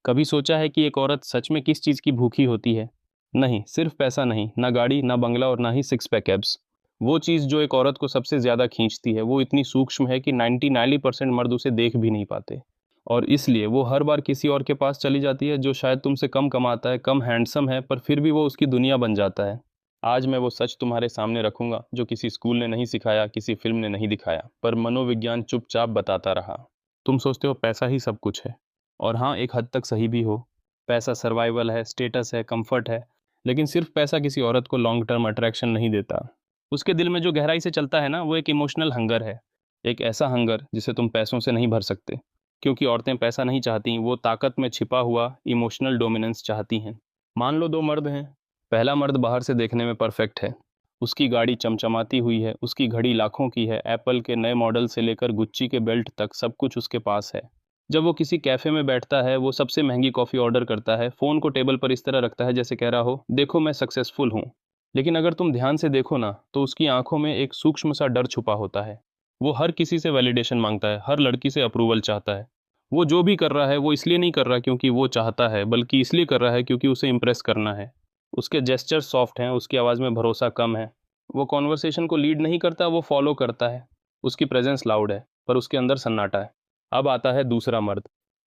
कभी सोचा है कि एक औरत सच में किस चीज़ की भूखी होती है? नहीं, सिर्फ पैसा नहीं, ना गाड़ी, ना बंगला और ना ही सिक्स पैक एब्स। वो चीज़ जो एक औरत को सबसे ज़्यादा खींचती है, वो इतनी सूक्ष्म है कि 99% मर्द उसे देख भी नहीं पाते। और इसलिए वो हर बार किसी और के पास चली जाती है जो शायद तुमसे कम कमाता है, कम हैंडसम है, पर फिर भी वो उसकी दुनिया बन जाता है। आज मैं वो सच तुम्हारे सामने रखूंगा जो किसी स्कूल ने नहीं सिखाया, किसी फिल्म ने नहीं दिखाया, पर मनोविज्ञान चुपचाप बताता रहा। तुम सोचते हो पैसा ही सब कुछ है। और हाँ, एक हद तक सही भी हो। पैसा सर्वाइवल है, स्टेटस है, कंफर्ट है। लेकिन सिर्फ पैसा किसी औरत को लॉन्ग टर्म अट्रैक्शन नहीं देता। उसके दिल में जो गहराई से चलता है ना, वो एक इमोशनल हंगर है। एक ऐसा हंगर जिसे तुम पैसों से नहीं भर सकते। क्योंकि औरतें पैसा नहीं चाहती, वो ताकत में छिपा हुआ इमोशनल डोमिनेंस चाहती हैं। मान लो दो मर्द हैं। पहला मर्द बाहर से देखने में परफेक्ट है। उसकी गाड़ी चमचमाती हुई है, उसकी घड़ी लाखों की है, एप्पल के नए मॉडल से लेकर गुच्ची के बेल्ट तक सब कुछ उसके पास है। जब वो किसी कैफे में बैठता है, वो सबसे महंगी कॉफ़ी ऑर्डर करता है, फ़ोन को टेबल पर इस तरह रखता है जैसे कह रहा हो, देखो मैं सक्सेसफुल हूँ। लेकिन अगर तुम ध्यान से देखो ना, तो उसकी आंखों में एक सूक्ष्म सा डर छुपा होता है। वो हर किसी से वैलिडेशन मांगता है, हर लड़की से अप्रूवल चाहता है। वो जो भी कर रहा है, वो इसलिए नहीं कर रहा क्योंकि वो चाहता है, बल्कि इसलिए कर रहा है क्योंकि उसे इम्प्रेस करना है। उसके जेस्चर सॉफ्ट हैं, उसकी आवाज़ में भरोसा कम है। वो कॉन्वर्सेशन को लीड नहीं करता, वो फॉलो करता है। उसकी प्रेजेंस लाउड है, पर उसके अंदर सन्नाटा है। अब आता है दूसरा मर्द।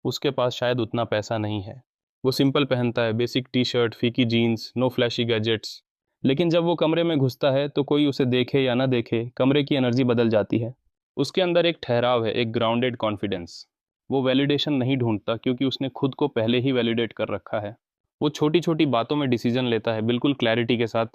उसके पास शायद उतना पैसा नहीं है। वो सिंपल पहनता है, बेसिक टी शर्ट, फीकी जीन्स, नो फ्लैशी गैजेट्स। लेकिन जब वो कमरे में घुसता है, तो कोई उसे देखे या ना देखे, कमरे की एनर्जी बदल जाती है। उसके अंदर एक ठहराव है, एक ग्राउंडेड कॉन्फिडेंस। वो वैलिडेशन नहीं ढूंढता क्योंकि उसने खुद को पहले ही वैलिडेट कर रखा है। वो छोटी छोटी बातों में डिसीजन लेता है, बिल्कुल क्लैरिटी के साथ।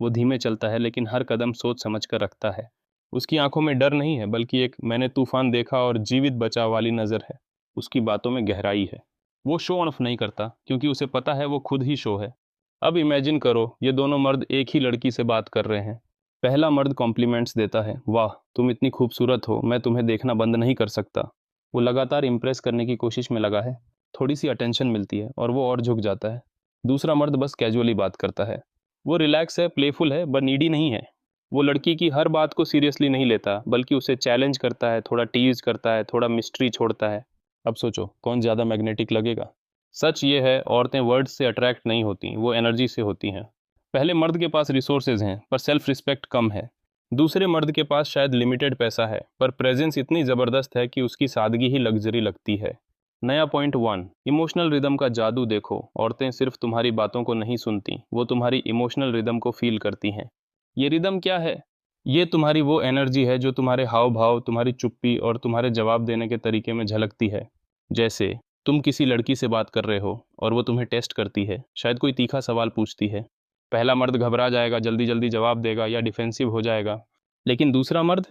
वो धीमे चलता है, लेकिन हर कदम सोच समझ कर रखता है। उसकी आंखों में डर नहीं है, बल्कि एक मैंने तूफान देखा और जीवित बचाव वाली नज़र है। उसकी बातों में गहराई है। वो शो ऑफ नहीं करता क्योंकि उसे पता है वो खुद ही शो है। अब इमेजिन करो, ये दोनों मर्द एक ही लड़की से बात कर रहे हैं। पहला मर्द कॉम्प्लीमेंट्स देता है, वाह तुम इतनी खूबसूरत हो, मैं तुम्हें देखना बंद नहीं कर सकता। वो लगातार इम्प्रेस करने की कोशिश में लगा है। थोड़ी सी अटेंशन मिलती है और वो और झुक जाता है। दूसरा मर्द बस कैजुअली बात करता है। वो रिलैक्स है, प्लेफुल है, पर नीडी नहीं है। वो लड़की की हर बात को सीरियसली नहीं लेता, बल्कि उसे चैलेंज करता है, थोड़ा टीज करता है, थोड़ा मिस्ट्री छोड़ता है। अब सोचो कौन ज़्यादा मैग्नेटिक लगेगा। सच ये है, औरतें वर्ड्स से अट्रैक्ट नहीं होती, वो एनर्जी से होती हैं। पहले मर्द के पास रिसोर्सेज हैं, पर सेल्फ रिस्पेक्ट कम है। दूसरे मर्द के पास शायद लिमिटेड पैसा है, पर प्रेजेंस इतनी ज़बरदस्त है कि उसकी सादगी ही लग्जरी लगती है। नया पॉइंट वन, इमोशनल रिदम का जादू देखो। औरतें सिर्फ तुम्हारी बातों को नहीं सुनती, वो तुम्हारी इमोशनल रिदम को फील करती हैं। ये रिदम क्या है? ये तुम्हारी वो एनर्जी है जो तुम्हारे हाव भाव, तुम्हारी चुप्पी और तुम्हारे जवाब देने के तरीके में झलकती है। जैसे तुम किसी लड़की से बात कर रहे हो और वो तुम्हें टेस्ट करती है, शायद कोई तीखा सवाल पूछती है। पहला मर्द घबरा जाएगा, जल्दी जल्दी जवाब देगा या डिफेंसिव हो जाएगा। लेकिन दूसरा मर्द,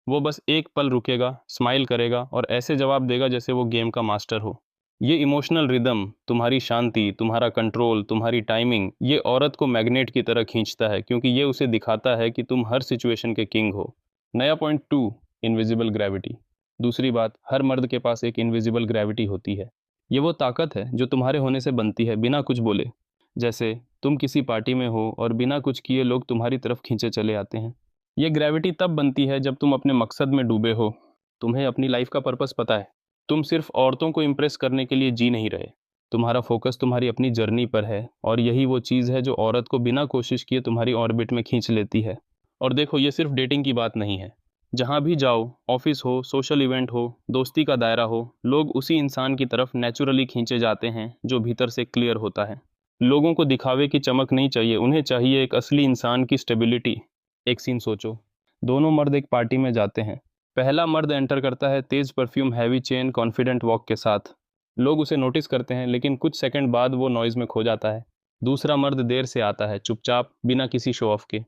वो बस एक पल रुकेगा, स्माइल करेगा और ऐसे जवाब देगा जैसे वो गेम का मास्टर हो। ये इमोशनल रिदम, तुम्हारी शांति, तुम्हारा कंट्रोल, तुम्हारी टाइमिंग, ये औरत को मैग्नेट की तरह खींचता है क्योंकि ये उसे दिखाता है कि तुम हर सिचुएशन के किंग हो। नया पॉइंट टू, इनविजिबल ग्रेविटी। दूसरी बात, हर मर्द के पास एक इनविजिबल ग्रेविटी होती है। ये वो ताकत है जो तुम्हारे होने से बनती है, बिना कुछ बोले। जैसे तुम किसी पार्टी में हो और बिना कुछ किए लोग तुम्हारी तरफ खींचे चले आते हैं। ये ग्रेविटी तब बनती है जब तुम अपने मकसद में डूबे हो। तुम्हें अपनी लाइफ का पर्पस पता है। तुम सिर्फ औरतों को इम्प्रेस करने के लिए जी नहीं रहे। तुम्हारा फोकस तुम्हारी अपनी जर्नी पर है, और यही वो चीज़ है जो औरत को बिना कोशिश किए तुम्हारी ऑर्बिट में खींच लेती है। और देखो, ये सिर्फ डेटिंग की बात नहीं है। जहाँ भी जाओ, ऑफिस हो, सोशल इवेंट हो, दोस्ती का दायरा हो, लोग उसी इंसान की तरफ नेचुरली खींचे जाते हैं जो भीतर से क्लियर होता है। लोगों को दिखावे की चमक नहीं चाहिए, उन्हें चाहिए एक असली इंसान की स्टेबिलिटी। एक सीन सोचो, दोनों मर्द एक पार्टी में जाते हैं। पहला मर्द एंटर करता है तेज perfume, heavy chain, confident walk के साथ। लोग उसे नोटिस करते हैं, लेकिन कुछ सेकंड बाद वो नॉइज में खो जाता है। दूसरा मर्द देर से आता है, चुपचाप, बिना किसी शो ऑफ के।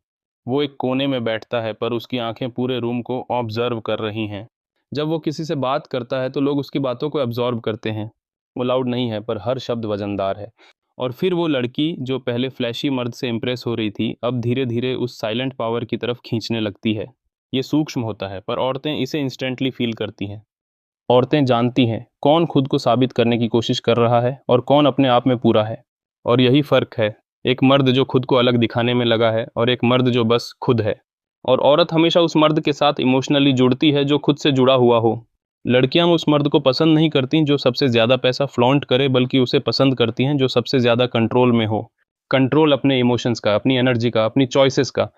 वो एक कोने में बैठता है, पर उसकी आंखें पूरे रूम को ऑब्जर्व कर रही हैं। जब वो किसी से बात करता है तो लोग उसकी बातों को एब्जॉर्ब करते हैं। वो लाउड नहीं है, पर हर शब्द वजनदार है। और फिर वो लड़की जो पहले फ्लैशी मर्द से इम्प्रेस हो रही थी, अब धीरे धीरे उस साइलेंट पावर की तरफ खींचने लगती है। ये सूक्ष्म होता है, पर औरतें इसे इंस्टेंटली फील करती हैं। औरतें जानती हैं कौन खुद को साबित करने की कोशिश कर रहा है और कौन अपने आप में पूरा है। और यही फ़र्क है, एक मर्द जो खुद को अलग दिखाने में लगा है और एक मर्द जो बस खुद है। और औरत हमेशा उस मर्द के साथ इमोशनली जुड़ती है जो खुद से जुड़ा हुआ हो। लड़कियां उस मर्द को पसंद नहीं करती जो सबसे ज़्यादा पैसा फ्लॉन्ट करे, बल्कि उसे पसंद करती हैं जो सबसे ज़्यादा कंट्रोल में हो। कंट्रोल अपने इमोशंस का, अपनी एनर्जी का, अपनी चॉइसेस का।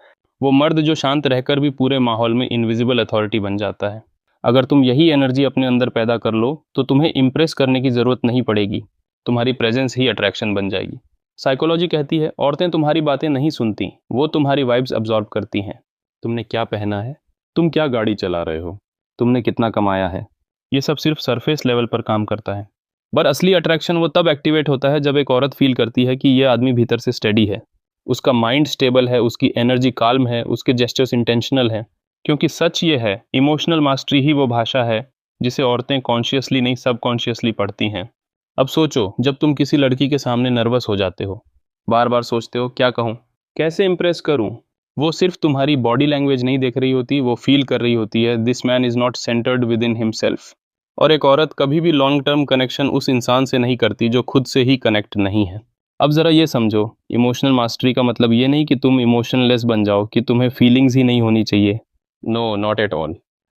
वो मर्द जो शांत रहकर भी पूरे माहौल में इनविजिबल अथॉरिटी बन जाता है। अगर तुम यही एनर्जी अपने अंदर पैदा कर लो तो तुम्हें इम्प्रेस करने की ज़रूरत नहीं पड़ेगी, तुम्हारी प्रेजेंस ही अट्रैक्शन बन जाएगी। साइकोलॉजी कहती है औरतें तुम्हारी बातें नहीं सुनती, वो तुम्हारी वाइब्स अब्जॉर्ब करती हैं। तुमने क्या पहना है, तुम क्या गाड़ी चला रहे हो, तुमने कितना कमाया है, ये सब सिर्फ सरफेस लेवल पर काम करता है। पर असली अट्रैक्शन वो तब एक्टिवेट होता है जब एक औरत फील करती है कि ये आदमी भीतर से स्टेडी है, उसका माइंड स्टेबल है, उसकी एनर्जी काल्म है, उसके जेस्चर्स इंटेंशनल है। क्योंकि सच ये है, इमोशनल मास्टरी ही वो भाषा है जिसे औरतें कॉन्शियसली नहीं सबकॉन्शियसली पढ़ती हैं। अब सोचो, जब तुम किसी लड़की के सामने नर्वस हो जाते हो, बार बार सोचते हो क्या कहूँ, कैसे इंप्रेस करूँ, वो सिर्फ तुम्हारी बॉडी लैंग्वेज नहीं देख रही होती, वो फील कर रही होती है this man is not centred with in himself. और एक औरत कभी भी लॉन्ग टर्म कनेक्शन उस इंसान से नहीं करती जो खुद से ही कनेक्ट नहीं है। अब ज़रा ये समझो, इमोशनल मास्टरी का मतलब ये नहीं कि तुम इमोशनलेस बन जाओ, कि तुम्हें फीलिंग्स ही नहीं होनी चाहिए। No, not at all.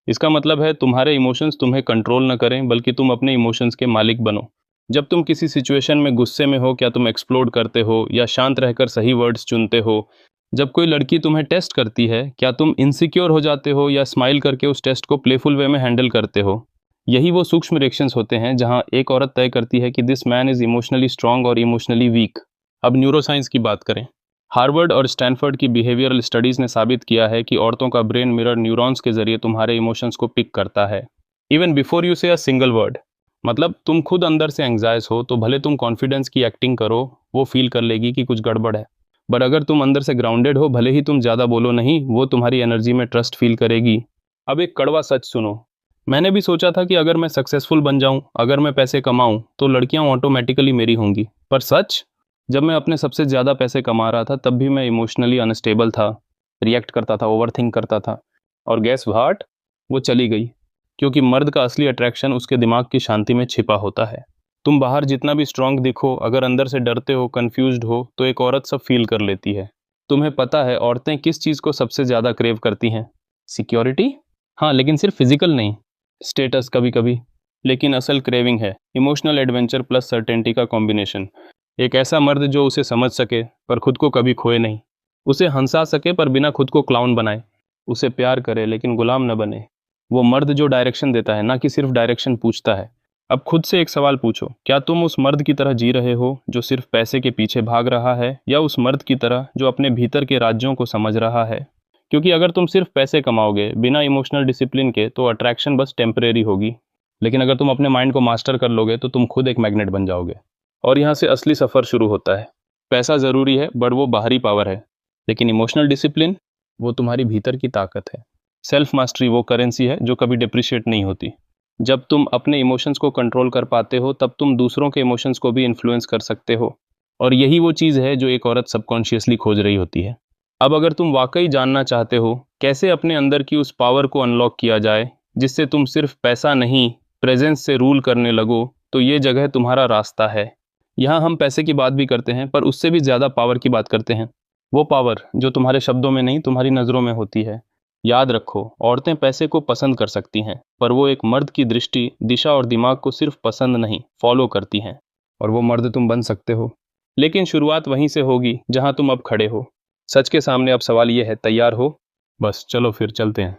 इसका मतलब है तुम्हारे इमोशंस तुम्हें कंट्रोल न करें, बल्कि तुम अपने इमोशंस के मालिक बनो। जब तुम किसी सिचुएशन में गुस्से में हो, क्या तुम एक्सप्लोड करते हो या शांत रहकर सही वर्ड्स चुनते हो? जब कोई लड़की तुम्हें टेस्ट करती है, क्या तुम इनसिक्योर हो जाते हो या स्माइल करके उस टेस्ट को प्लेफुल वे में हैंडल करते हो? यही वो सूक्ष्म रिएक्शंस होते हैं जहां एक औरत तय करती है कि this man is emotionally strong और इमोशनली वीक। अब न्यूरोसाइंस की बात करें। हार्वर्ड और स्टैनफोर्ड की बिहेवियरल स्टडीज़ ने साबित किया है कि औरतों का ब्रेन मिरर न्यूरॉन्स के जरिए तुम्हारे इमोशंस को पिक करता है, इवन बिफोर यू से अ सिंगल वर्ड। मतलब तुम खुद अंदर से एंग्जाइज हो तो भले तुम कॉन्फिडेंस की एक्टिंग करो, वो फील कर लेगी कि कुछ गड़बड़ है। बट अगर तुम अंदर से ग्राउंडेड हो, भले ही तुम ज़्यादा बोलो नहीं, वो तुम्हारी एनर्जी में ट्रस्ट फील करेगी। अब एक कड़वा सच सुनो। मैंने भी सोचा था कि अगर मैं सक्सेसफुल बन जाऊं, अगर मैं पैसे कमाऊं, तो लड़कियां ऑटोमेटिकली मेरी होंगी। पर सच, जब मैं अपने सबसे ज़्यादा पैसे कमा रहा था तब भी मैं इमोशनली अनस्टेबल था, रिएक्ट करता था, ओवरथिंक करता था। और गैस व्हाट, वो चली गई। क्योंकि मर्द का असली अट्रैक्शन उसके दिमाग की शांति में छिपा होता है। तुम बाहर जितना भी स्ट्रांग दिखो, अगर अंदर से डरते हो, कंफ्यूज्ड हो, तो एक औरत सब फील कर लेती है। तुम्हें पता है औरतें किस चीज़ को सबसे ज़्यादा क्रेव करती हैं? सिक्योरिटी? हाँ, लेकिन सिर्फ फिजिकल नहीं। स्टेटस कभी कभी। लेकिन असल क्रेविंग है इमोशनल एडवेंचर प्लस सर्टेनिटी का कॉम्बिनेशन। एक ऐसा मर्द जो उसे समझ सके पर खुद को कभी खोए नहीं, उसे हंसा सके पर बिना खुद को क्लाउन बनाए, उसे प्यार करे लेकिन गुलाम न बने। वो मर्द जो डायरेक्शन देता है, ना कि सिर्फ डायरेक्शन पूछता है। अब खुद से एक सवाल पूछो, क्या तुम उस मर्द की तरह जी रहे हो जो सिर्फ पैसे के पीछे भाग रहा है, या उस मर्द की तरह जो अपने भीतर के राज्यों को समझ रहा है? क्योंकि अगर तुम सिर्फ पैसे कमाओगे बिना इमोशनल डिसिप्लिन के, तो अट्रैक्शन बस टेम्परेरी होगी। लेकिन अगर तुम अपने माइंड को मास्टर कर लोगे तो तुम खुद एक मैग्नेट बन जाओगे। और यहाँ से असली सफ़र शुरू होता है। पैसा ज़रूरी है, बट वो बाहरी पावर है। लेकिन इमोशनल डिसिप्लिन, वो तुम्हारी भीतर की ताकत है। सेल्फ मास्टरी वो करेंसी है जो कभी डिप्रिशिएट नहीं होती। जब तुम अपने इमोशंस को कंट्रोल कर पाते हो, तब तुम दूसरों के इमोशंस को भी इन्फ्लुएंस कर सकते हो। और यही वो चीज़ है जो एक औरत सबकॉन्शियसली खोज रही होती है। अब अगर तुम वाकई जानना चाहते हो कैसे अपने अंदर की उस पावर को अनलॉक किया जाए जिससे तुम सिर्फ पैसा नहीं, प्रेजेंस से रूल करने लगो, तो ये जगह तुम्हारा रास्ता है। यहाँ हम पैसे की बात भी करते हैं, पर उससे भी ज़्यादा पावर की बात करते हैं। वो पावर जो तुम्हारे शब्दों में नहीं, तुम्हारी नज़रों में होती है। याद रखो, औरतें पैसे को पसंद कर सकती हैं, पर वो एक मर्द की दृष्टि, दिशा और दिमाग को सिर्फ पसंद नहीं, फॉलो करती हैं। और वो मर्द तुम बन सकते हो। लेकिन शुरुआत वहीं से होगी जहां तुम अब खड़े हो। सच के सामने अब सवाल ये है, तैयार हो? बस चलो फिर चलते हैं।